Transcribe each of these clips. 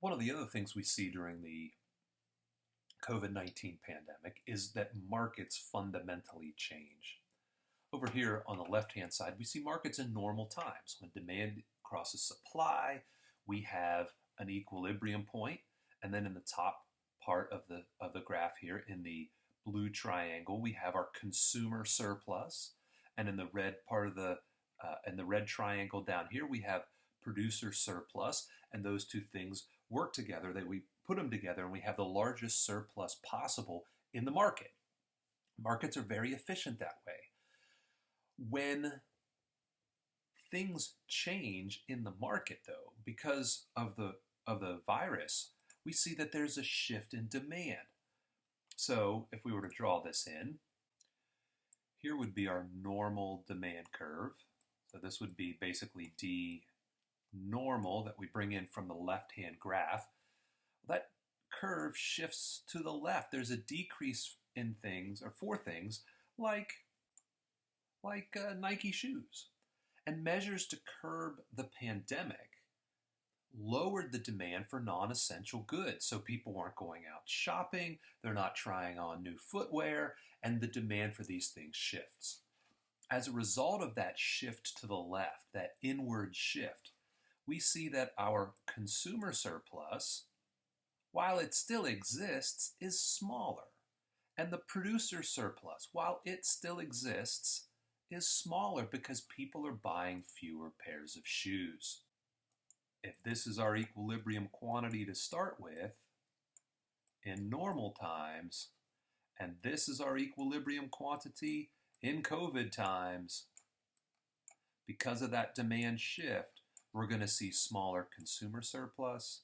One of the other things we see during the COVID-19 pandemic is that markets fundamentally change. Over here on the left-hand side, we see markets in normal times. When demand crosses supply, we have an equilibrium point, and then in the top part of the graph here, in the blue triangle, we have our consumer surplus, and in the red part of the in the red triangle down here, we have producer surplus, and those two things work together. We put them together, and we have the largest surplus possible in the market. Markets are very efficient that way. When things change in the market, though, because of the virus, we see that there's a shift in demand. So if we were to draw this in, here would be our normal demand curve. So this would be basically D normal that we bring in from the left-hand graph. That curve shifts to the left. There's a decrease in things, or for things like Nike shoes. And measures to curb the pandemic lowered the demand for non-essential goods. So people weren't going out shopping, they're not trying on new footwear, and the demand for these things shifts. As a result of that shift to the left, that inward shift, we see that our consumer surplus, while it still exists, is smaller. And the producer surplus, while it still exists, is smaller because people are buying fewer pairs of shoes. If this is our equilibrium quantity to start with in normal times, and this is our equilibrium quantity in COVID times, because of that demand shift, we're going to see smaller consumer surplus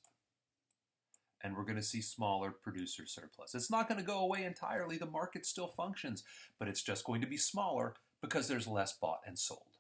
and we're going to see smaller producer surplus. It's not going to go away entirely. The market still functions, but it's just going to be smaller because there's less bought and sold.